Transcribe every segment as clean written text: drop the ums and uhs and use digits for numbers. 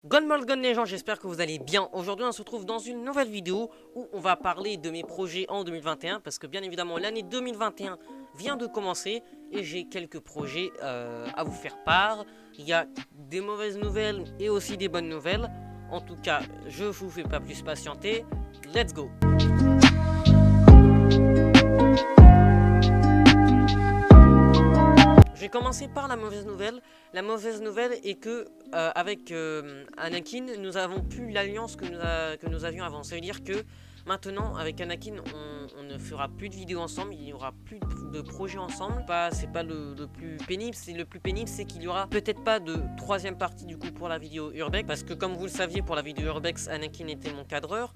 Gonmolgon les gens, j'espère que vous allez bien. Aujourd'hui on se retrouve dans une nouvelle vidéo où on va parler de mes projets en 2021 parce que bien évidemment l'année 2021 vient de commencer et j'ai quelques projets à vous faire part. Il y a des mauvaises nouvelles et aussi des bonnes nouvelles. En tout cas, je vous fais pas plus patienter. Let's go! Je vais commencer par la mauvaise nouvelle. La mauvaise nouvelle est que avec Anakin, nous avons plus l'alliance que nous avions avant. Ça veut dire que maintenant, avec Anakin, on ne fera plus de vidéos ensemble. Il n'y aura plus de projets ensemble. C'est pas le plus pénible. Le plus pénible, c'est qu'il y aura peut-être pas de troisième partie du coup pour la vidéo Urbex. Parce que comme vous le saviez, pour la vidéo Urbex, Anakin était mon cadreur.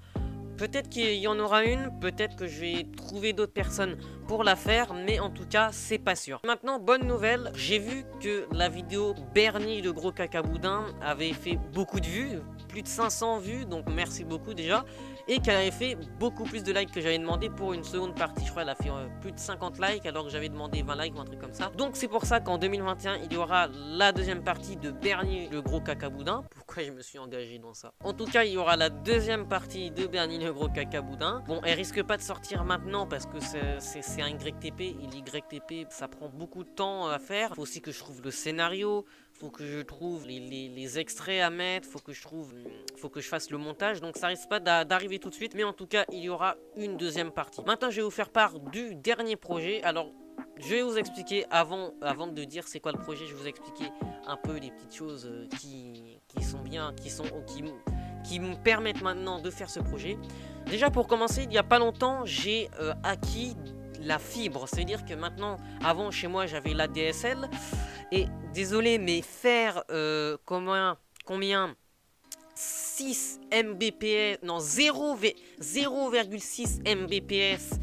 Peut-être qu'il y en aura une, peut-être que je vais trouver d'autres personnes pour la faire, mais en tout cas, c'est pas sûr. Maintenant, bonne nouvelle, j'ai vu que la vidéo Bernie le gros caca boudin avait fait beaucoup de vues, plus de 500 vues, donc merci beaucoup déjà, et qu'elle avait fait beaucoup plus de likes que j'avais demandé pour une seconde partie. Je crois qu'elle a fait plus de 50 likes alors que j'avais demandé 20 likes ou un truc comme ça. Donc c'est pour ça qu'en 2021, il y aura la deuxième partie de Bernie le gros caca boudin. Pourquoi je me suis engagé dans ça? En tout cas, il y aura la deuxième partie de Bernie le gros caca boudin. Bon, elle risque pas de sortir maintenant parce que c'est un YTP. Et l'YTP, ça prend beaucoup de temps à faire. Faut aussi que je trouve le scénario. Faut que je trouve les extraits à mettre. Faut que je fasse le montage. Donc ça risque pas d'arriver tout de suite. Mais en tout cas, il y aura une deuxième partie. Maintenant, je vais vous faire part du dernier projet. Alors, je vais vous expliquer, avant de dire c'est quoi le projet, je vais vous expliquer un peu les petites choses qui sont bien, qui me permettent maintenant de faire ce projet. Déjà pour commencer, il n'y a pas longtemps, j'ai acquis la fibre. C'est-à-dire que maintenant, avant chez moi j'avais la DSL. Et désolé, mais faire combien 6 Mbps, non 0,6 Mbps.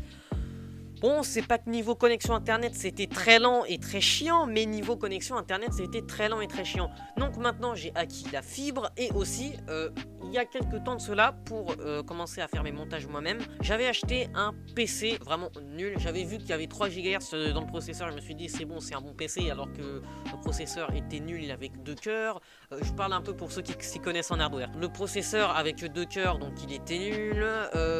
Bon, c'est pas que niveau connexion internet c'était très lent et très chiant, mais niveau connexion internet c'était très lent et très chiant. Donc maintenant j'ai acquis la fibre et aussi il y a quelques temps de cela, pour commencer à faire mes montages moi-même, j'avais acheté un PC vraiment nul. J'avais vu qu'il y avait 3 GHz dans le processeur, je me suis dit c'est bon, c'est un bon PC, alors que le processeur était nul, il avait que 2 cœurs. Je parle un peu pour ceux qui s'y connaissent en hardware. Le processeur avec 2 cœurs, donc il était nul.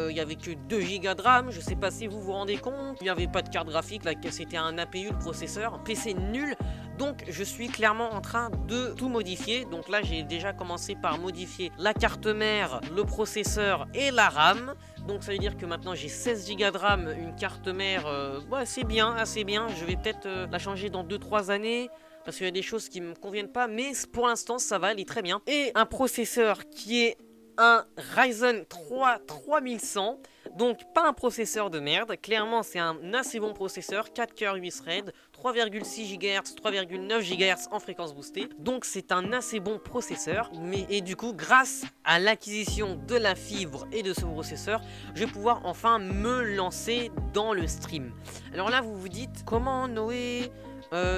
Il y avait que 2 Go de RAM, je sais pas si vous vous rendez compte. Il n'y avait pas de carte graphique, là c'était un APU le processeur, PC nul. Donc je suis clairement en train de tout modifier. Donc là j'ai déjà commencé par modifier la carte mère, le processeur et la RAM. Donc ça veut dire que maintenant j'ai 16 Go de RAM, une carte mère assez bien. Je vais peut-être la changer dans 2-3 années, parce qu'il y a des choses qui me conviennent pas, mais pour l'instant ça va, elle est très bien. Et un processeur qui est un Ryzen 3 3100, donc pas un processeur de merde, clairement c'est un assez bon processeur, 4 cœurs 8 threads, 3,6 GHz, 3,9 GHz en fréquence boostée, donc c'est un assez bon processeur. Et du coup, grâce à l'acquisition de la fibre et de ce processeur, je vais pouvoir enfin me lancer dans le stream. Alors là vous vous dites, comment Noé,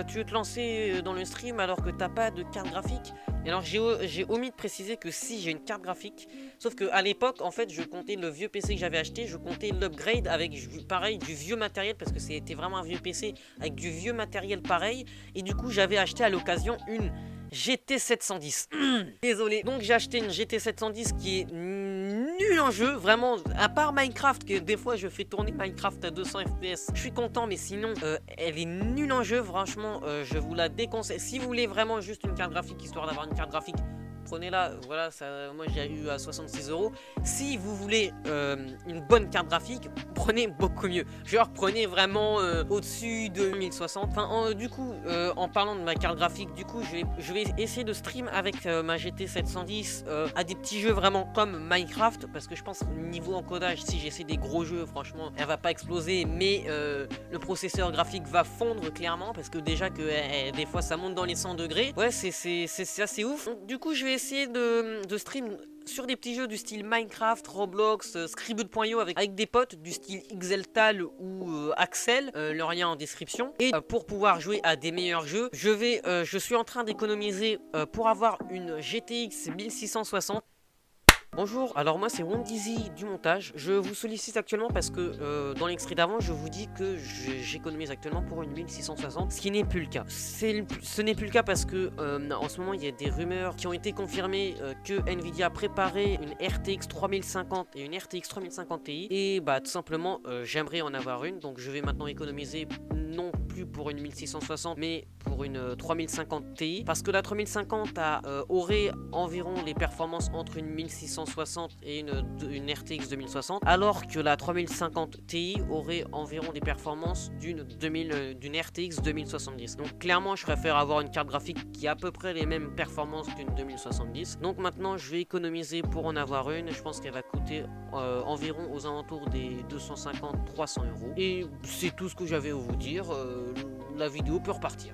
tu veux te lancer dans le stream alors que t'as pas de carte graphique? Et alors j'ai omis de préciser que si j'ai une carte graphique, sauf que à l'époque en fait je comptais le vieux PC que j'avais acheté, je comptais l'upgrade avec pareil du vieux matériel, parce que c'était vraiment un vieux PC avec du vieux matériel pareil, et du coup j'avais acheté à l'occasion une GT 710. Désolé. Donc j'ai acheté une GT 710 qui est nulle en jeu, vraiment, à part Minecraft, que des fois je fais tourner Minecraft à 200 FPS, je suis content, mais sinon elle est nulle en jeu. Franchement, je vous la déconseille. Si vous voulez vraiment juste une carte graphique, histoire d'avoir une carte graphique, prenez-la. Voilà, ça, moi j'ai eu à 66 €. Si vous voulez une bonne carte graphique, prenez beaucoup mieux. Genre prenez vraiment au-dessus de 1060. Enfin, du coup, en parlant de ma carte graphique, du coup, je vais essayer de stream avec ma GT 710 à des petits jeux vraiment comme Minecraft, parce que je pense niveau encodage, si j'essaie des gros jeux, franchement, elle va pas exploser, mais le processeur graphique va fondre clairement, parce que déjà que des fois ça monte dans les 100 degrés. Ouais, c'est assez ouf. Donc, du coup, je vais essayer de stream sur des petits jeux du style Minecraft, Roblox, Scribd.io avec des potes du style Xeltal ou Axel, le lien en description. Et pour pouvoir jouer à des meilleurs jeux, je suis en train d'économiser pour avoir une GTX 1660. Bonjour, alors moi c'est Wondizy du montage. Je vous sollicite actuellement parce que dans l'extrait d'avant, je vous dis que j'économise actuellement pour une 1660, ce qui n'est plus le cas. Ce n'est plus le cas parce que en ce moment il y a des rumeurs qui ont été confirmées que Nvidia préparait une RTX 3050 et une RTX 3050 Ti. Et bah tout simplement j'aimerais en avoir une, donc je vais maintenant économiser non plus pour une 1660 mais pour une 3050 Ti, parce que la 3050 aurait environ les performances entre une 1660 et une RTX 2060, alors que la 3050 Ti aurait environ des performances d'une RTX 2070. Donc clairement je préfère avoir une carte graphique qui a à peu près les mêmes performances qu'une 2070. Donc maintenant je vais économiser pour en avoir une. Je pense qu'elle va coûter environ aux alentours des 250-300 €. Et c'est tout ce que j'avais à vous dire. La vidéo peut repartir.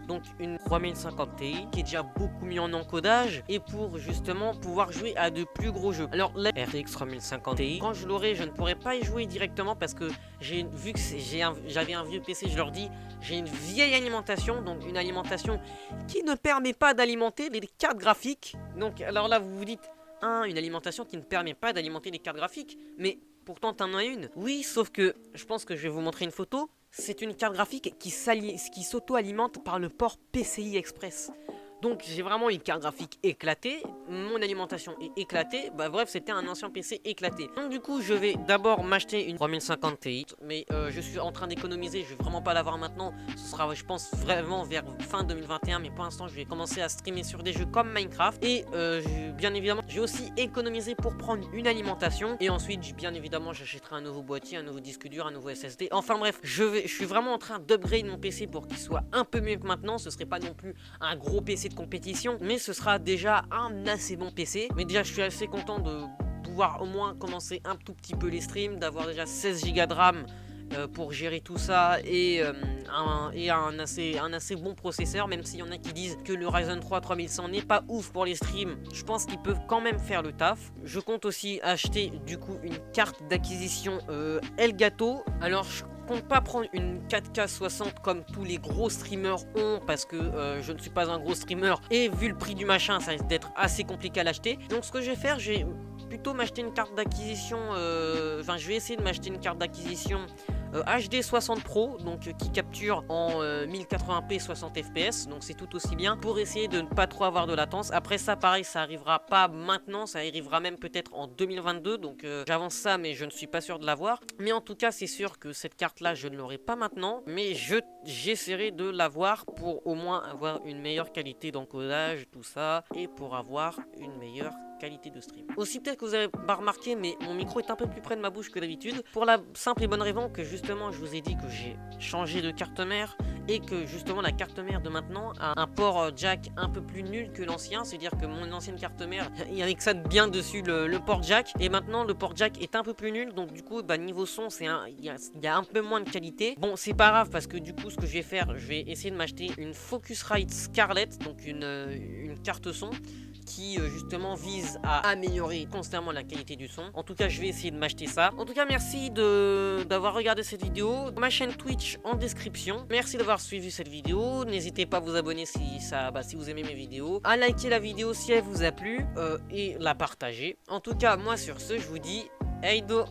Donc une 3050 Ti qui est déjà beaucoup mieux en encodage et pour justement pouvoir jouer à de plus gros jeux. Alors la RTX 3050 Ti, quand je l'aurai, je ne pourrai pas y jouer directement parce que vu que j'avais un vieux PC, je leur dis, j'ai une vieille alimentation, donc une alimentation qui ne permet pas d'alimenter les cartes graphiques. Donc alors là vous vous dites, une alimentation qui ne permet pas d'alimenter les cartes graphiques, mais pourtant t'en as une. Oui, sauf que je pense que je vais vous montrer une photo. C'est une carte graphique qui s'auto-alimente par le port PCI Express. Donc j'ai vraiment une carte graphique éclatée, mon alimentation est éclatée, bah bref c'était un ancien PC éclaté. Donc du coup je vais d'abord m'acheter une 3050 Ti, mais je suis en train d'économiser, je vais vraiment pas l'avoir maintenant, ce sera je pense vraiment vers fin 2021, mais pour l'instant je vais commencer à streamer sur des jeux comme Minecraft. Et bien évidemment j'ai aussi économisé pour prendre une alimentation, et ensuite bien évidemment j'achèterai un nouveau boîtier, un nouveau disque dur, un nouveau SSD, enfin bref je suis vraiment en train d'upgrade mon PC pour qu'il soit un peu mieux que maintenant. Ce serait pas non plus un gros PC de compétition, mais ce sera déjà un assez bon PC. Mais déjà je suis assez content de pouvoir au moins commencer un tout petit peu les streams, d'avoir déjà 16 Go de RAM pour gérer tout ça, et un assez bon processeur, même s'il y en a qui disent que le Ryzen 3 3100 n'est pas ouf pour les streams. Je pense qu'ils peuvent quand même faire le taf. Je compte aussi acheter du coup une carte d'acquisition Elgato. Alors je compte pas prendre une 4K 60 comme tous les gros streamers ont, parce que je ne suis pas un gros streamer et vu le prix du machin ça risque d'être assez compliqué à l'acheter. Donc ce que je vais faire, je vais plutôt m'acheter une carte d'acquisition, je vais essayer de m'acheter une carte d'acquisition HD 60 Pro, donc qui capture en 1080p 60 fps, donc c'est tout aussi bien pour essayer de ne pas trop avoir de latence. Après ça pareil, ça arrivera pas maintenant, ça arrivera même peut-être en 2022, donc j'avance ça mais je ne suis pas sûr de l'avoir. Mais en tout cas c'est sûr que cette carte là je ne l'aurai pas maintenant, mais j'essaierai de l'avoir pour au moins avoir une meilleure qualité d'encodage, tout ça, et pour avoir une meilleure qualité de stream. Aussi peut-être que vous avez pas remarqué, mais mon micro est un peu plus près de ma bouche que d'habitude, pour la simple et bonne raison que justement je vous ai dit que j'ai changé de carte mère, et que justement la carte mère de maintenant a un port jack un peu plus nul que l'ancien. C'est à dire que mon ancienne carte mère, il y avait que ça de bien dessus, le port jack, et maintenant le port jack est un peu plus nul, donc du coup niveau son il y a un peu moins de qualité. Bon c'est pas grave, parce que du coup ce que je vais faire, je vais essayer de m'acheter une Focusrite Scarlett, donc une carte son qui justement vise à améliorer constamment la qualité du son. En tout cas je vais essayer de m'acheter ça. En tout cas merci d'avoir regardé cette vidéo. Ma chaîne Twitch en description. Merci d'avoir suivi cette vidéo. N'hésitez pas à vous abonner si vous aimez mes vidéos, à liker la vidéo si elle vous a plu, et la partager. En tout cas moi sur ce je vous dis Heido.